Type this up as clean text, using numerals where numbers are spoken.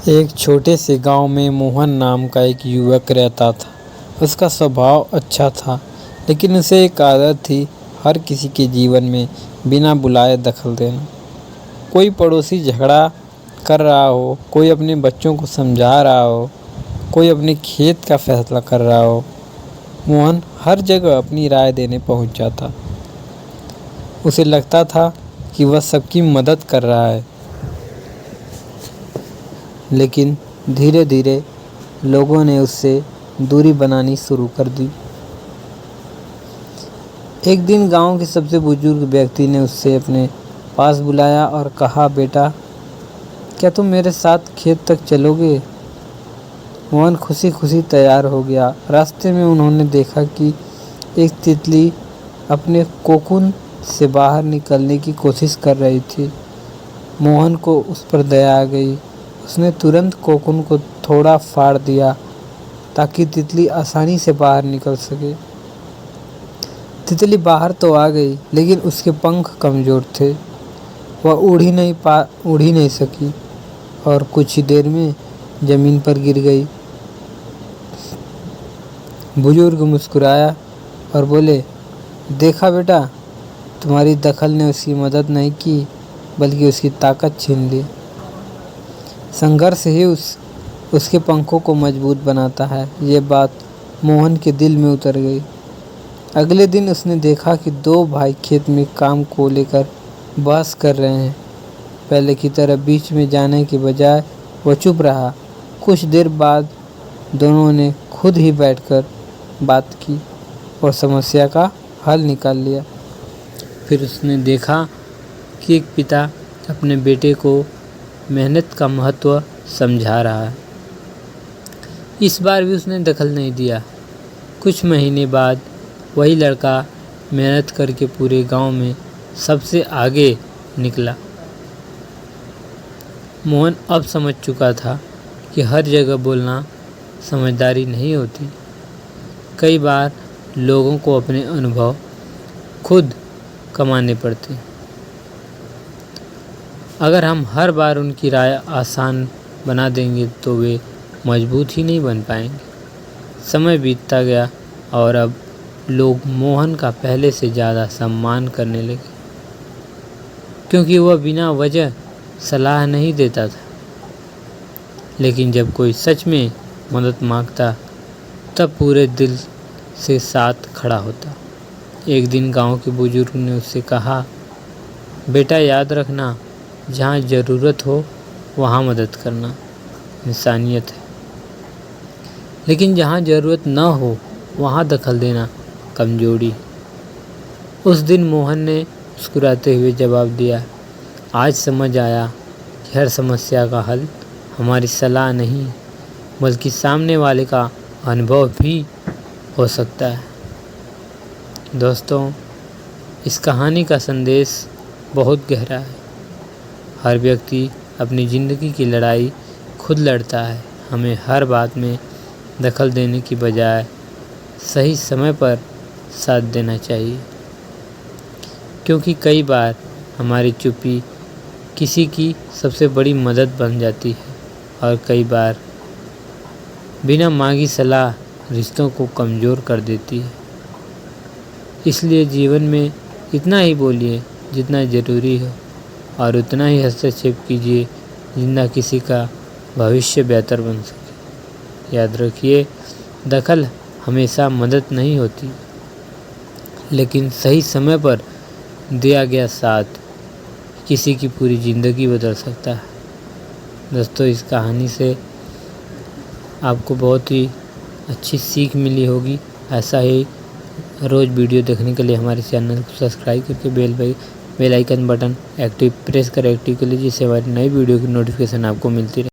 एक छोटे से गांव में मोहन नाम का एक युवक रहता था। उसका स्वभाव अच्छा था, लेकिन उसे एक आदत थी हर किसी के जीवन में बिना बुलाए दखल देना। कोई पड़ोसी झगड़ा कर रहा हो, कोई अपने बच्चों को समझा रहा हो, कोई अपने खेत का फैसला कर रहा हो, मोहन हर जगह अपनी राय देने पहुंच जाता। उसे लगता था कि वह सबकी मदद कर रहा है, लेकिन धीरे धीरे लोगों ने उससे दूरी बनानी शुरू कर दी। एक दिन गांव के सबसे बुजुर्ग व्यक्ति ने उससे अपने पास बुलाया और कहा, बेटा, क्या तुम मेरे साथ खेत तक चलोगे? मोहन खुशी खुशी तैयार हो गया। रास्ते में उन्होंने देखा कि एक तितली अपने कोकून से बाहर निकलने की कोशिश कर रही थी। मोहन को उस पर दया आ गई। उसने तुरंत कोकून को थोड़ा फाड़ दिया ताकि तितली आसानी से बाहर निकल सके। तितली बाहर तो आ गई, लेकिन उसके पंख कमज़ोर थे। वह उड़ ही नहीं सकी और कुछ ही देर में ज़मीन पर गिर गई। बुजुर्ग मुस्कुराया और बोले, देखा बेटा, तुम्हारी दखल ने उसकी मदद नहीं की, बल्कि उसकी ताकत छीन ली। संघर्ष ही उसके पंखों को मजबूत बनाता है। ये बात मोहन के दिल में उतर गई। अगले दिन उसने देखा कि दो भाई खेत में काम को लेकर बहस कर रहे हैं। पहले की तरह बीच में जाने के बजाय वह चुप रहा। कुछ देर बाद दोनों ने खुद ही बैठकर बात की और समस्या का हल निकाल लिया। फिर उसने देखा कि एक पिता अपने बेटे को मेहनत का महत्व समझा रहा है। इस बार भी उसने दखल नहीं दिया। कुछ महीने बाद वही लड़का मेहनत करके पूरे गांव में सबसे आगे निकला। मोहन अब समझ चुका था कि हर जगह बोलना समझदारी नहीं होती। कई बार लोगों को अपने अनुभव खुद कमाने पड़ते हैं। अगर हम हर बार उनकी राय आसान बना देंगे तो वे मजबूत ही नहीं बन पाएंगे। समय बीतता गया और अब लोग मोहन का पहले से ज़्यादा सम्मान करने लगे, क्योंकि वह बिना वजह सलाह नहीं देता था। लेकिन जब कोई सच में मदद मांगता, तब पूरे दिल से साथ खड़ा होता। एक दिन गांव के बुजुर्ग ने उससे कहा, बेटा, याद रखना, जहाँ ज़रूरत हो वहाँ मदद करना इंसानियत है, लेकिन जहाँ ज़रूरत न हो वहाँ दखल देना कमजोरी। उस दिन मोहन ने मुस्कुराते हुए जवाब दिया, आज समझ आया कि हर समस्या का हल हमारी सलाह नहीं, बल्कि सामने वाले का अनुभव भी हो सकता है। दोस्तों, इस कहानी का संदेश बहुत गहरा है। हर व्यक्ति अपनी ज़िंदगी की लड़ाई खुद लड़ता है। हमें हर बात में दखल देने की बजाय सही समय पर साथ देना चाहिए, क्योंकि कई बार हमारी चुप्पी किसी की सबसे बड़ी मदद बन जाती है और कई बार बिना मांगी सलाह रिश्तों को कमज़ोर कर देती है। इसलिए जीवन में इतना ही बोलिए जितना ज़रूरी हो और उतना ही हस्तक्षेप कीजिए जितना किसी का भविष्य बेहतर बन सके। याद रखिए, दखल हमेशा मदद नहीं होती, लेकिन सही समय पर दिया गया साथ किसी की पूरी ज़िंदगी बदल सकता है। दोस्तों, इस कहानी से आपको बहुत ही अच्छी सीख मिली होगी। ऐसा ही रोज़ वीडियो देखने के लिए हमारे चैनल को सब्सक्राइब करके bell icon button active press कर एक्टिव कर लीजिए, जिससे हमारी नई वीडियो की नोटिफिकेशन आपको मिलती रहे।